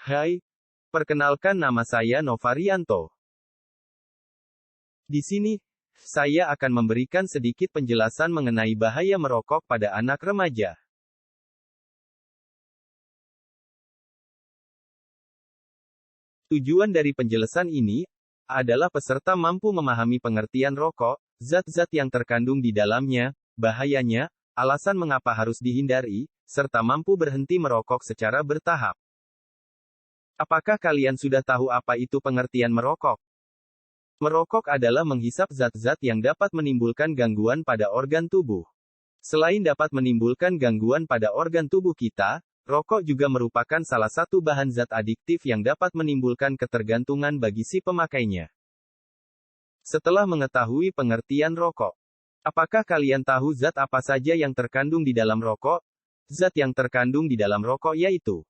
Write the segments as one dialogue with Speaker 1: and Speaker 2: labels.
Speaker 1: Hai, perkenalkan nama saya Novarianto. Di sini, saya akan memberikan sedikit penjelasan mengenai bahaya merokok pada anak remaja. Tujuan dari penjelasan ini adalah peserta mampu memahami pengertian rokok, zat-zat yang terkandung di dalamnya, bahayanya, alasan mengapa harus dihindari, serta mampu berhenti merokok secara bertahap. Apakah kalian sudah tahu apa itu pengertian merokok? Merokok adalah menghisap zat-zat yang dapat menimbulkan gangguan pada organ tubuh. Selain dapat menimbulkan gangguan pada organ tubuh kita, rokok juga merupakan salah satu bahan zat adiktif yang dapat menimbulkan ketergantungan bagi si pemakainya. Setelah mengetahui pengertian rokok, apakah kalian tahu zat apa saja yang terkandung di dalam rokok? Zat yang terkandung di dalam rokok yaitu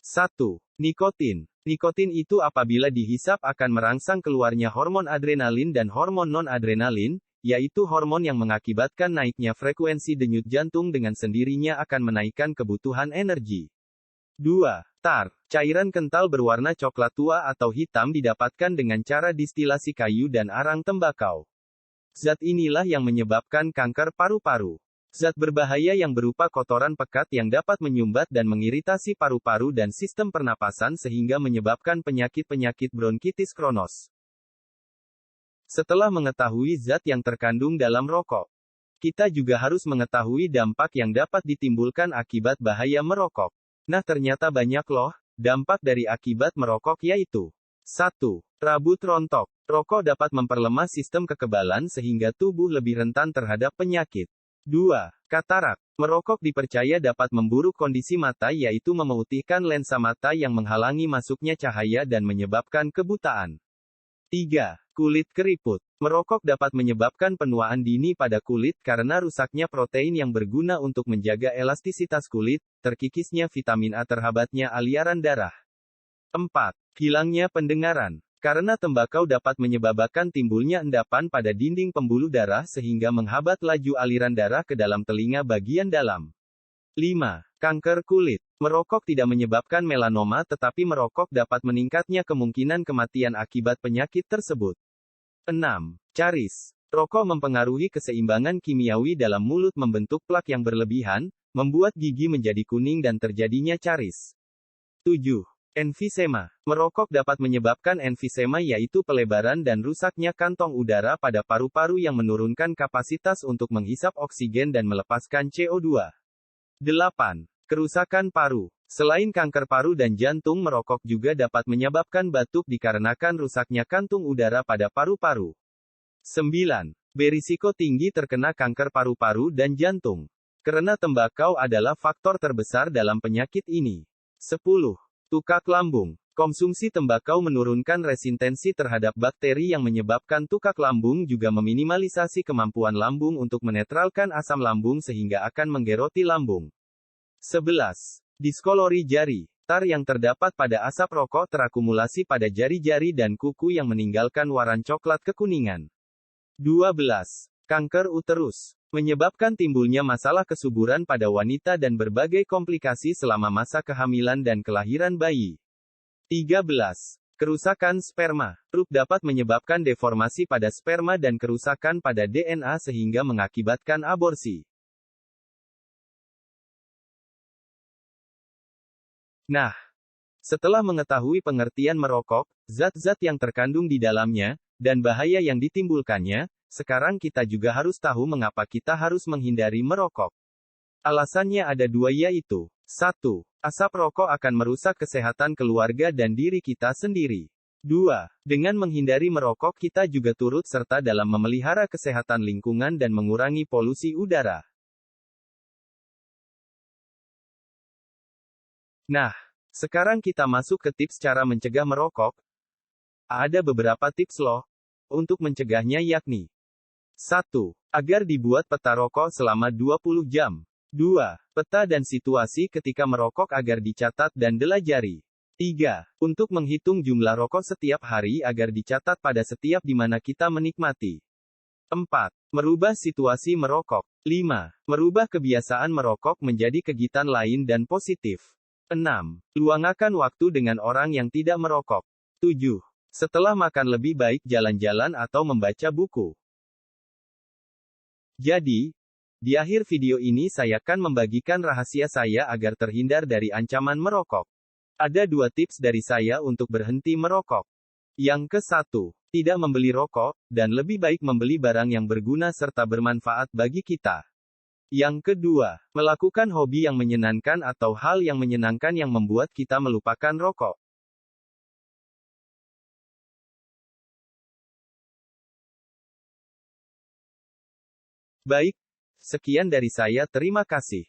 Speaker 1: 1. Nikotin. Nikotin itu apabila dihisap akan merangsang keluarnya hormon adrenalin dan hormon non-adrenalin, yaitu hormon yang mengakibatkan naiknya frekuensi denyut jantung dengan sendirinya akan menaikkan kebutuhan energi. 2. Tar. Cairan kental berwarna coklat tua atau hitam didapatkan dengan cara distilasi kayu dan arang tembakau. Zat inilah yang menyebabkan kanker paru-paru. Zat berbahaya yang berupa kotoran pekat yang dapat menyumbat dan mengiritasi paru-paru dan sistem pernapasan sehingga menyebabkan penyakit-penyakit bronkitis kronos. Setelah mengetahui zat yang terkandung dalam rokok, kita juga harus mengetahui dampak yang dapat ditimbulkan akibat bahaya merokok. Nah, ternyata banyak loh dampak dari akibat merokok yaitu 1. Rambut rontok. Rokok dapat memperlemah sistem kekebalan sehingga tubuh lebih rentan terhadap penyakit. 2. Katarak. Merokok dipercaya dapat memburuk kondisi mata yaitu memutihkan lensa mata yang menghalangi masuknya cahaya dan menyebabkan kebutaan. 3. Kulit keriput. Merokok dapat menyebabkan penuaan dini pada kulit karena rusaknya protein yang berguna untuk menjaga elastisitas kulit, terkikisnya vitamin A terhambatnya aliran darah. 4. Hilangnya pendengaran. Karena tembakau dapat menyebabkan timbulnya endapan pada dinding pembuluh darah sehingga menghambat laju aliran darah ke dalam telinga bagian dalam. 5. Kanker kulit. Merokok tidak menyebabkan melanoma tetapi merokok dapat meningkatnya kemungkinan kematian akibat penyakit tersebut. 6. Caris. Rokok mempengaruhi keseimbangan kimiawi dalam mulut membentuk plak yang berlebihan, membuat gigi menjadi kuning dan terjadinya caris. 7. Emfisema. Merokok dapat menyebabkan emfisema yaitu pelebaran dan rusaknya kantong udara pada paru-paru yang menurunkan kapasitas untuk menghisap oksigen dan melepaskan CO2. 8. Kerusakan paru. Selain kanker paru dan jantung, merokok juga dapat menyebabkan batuk dikarenakan rusaknya kantung udara pada paru-paru. 9. Berisiko tinggi terkena kanker paru-paru dan jantung. Karena tembakau adalah faktor terbesar dalam penyakit ini. 10. Tukak lambung. Konsumsi tembakau menurunkan resistensi terhadap bakteri yang menyebabkan tukak lambung juga meminimalisasi kemampuan lambung untuk menetralkan asam lambung sehingga akan menggeroti lambung. 11. Diskolori jari. Tar yang terdapat pada asap rokok terakumulasi pada jari-jari dan kuku yang meninggalkan warna coklat kekuningan. 12. Kanker uterus. Menyebabkan timbulnya masalah kesuburan pada wanita dan berbagai komplikasi selama masa kehamilan dan kelahiran bayi. 13. Kerusakan sperma. Truk dapat menyebabkan deformasi pada sperma dan kerusakan pada DNA sehingga mengakibatkan aborsi. Nah, setelah mengetahui pengertian merokok, zat-zat yang terkandung di dalamnya, dan bahaya yang ditimbulkannya, sekarang kita juga harus tahu mengapa kita harus menghindari merokok. Alasannya ada dua yaitu, 1. Asap rokok akan merusak kesehatan keluarga dan diri kita sendiri. 2. Dengan menghindari merokok kita juga turut serta dalam memelihara kesehatan lingkungan dan mengurangi polusi udara. Nah, sekarang kita masuk ke tips cara mencegah merokok. Ada beberapa tips loh untuk mencegahnya yakni 1. Agar dibuat peta rokok selama 20 jam. 2. Peta dan situasi ketika merokok agar dicatat dan dilajari. 3. Untuk menghitung jumlah rokok setiap hari agar dicatat pada setiap di mana kita menikmati. 4. Merubah situasi merokok. 5. Merubah kebiasaan merokok menjadi kegiatan lain dan positif. 6. Luangkan waktu dengan orang yang tidak merokok. 7. Setelah makan lebih baik jalan-jalan atau membaca buku. Jadi, di akhir video ini saya akan membagikan rahasia saya agar terhindar dari ancaman merokok. Ada 2 tips dari saya untuk berhenti merokok. Yang ke-1, tidak membeli rokok, dan lebih baik membeli barang yang berguna serta bermanfaat bagi kita. Yang kedua, melakukan hobi yang menyenangkan atau hal yang menyenangkan yang membuat kita melupakan rokok. Baik, sekian dari saya, terima kasih.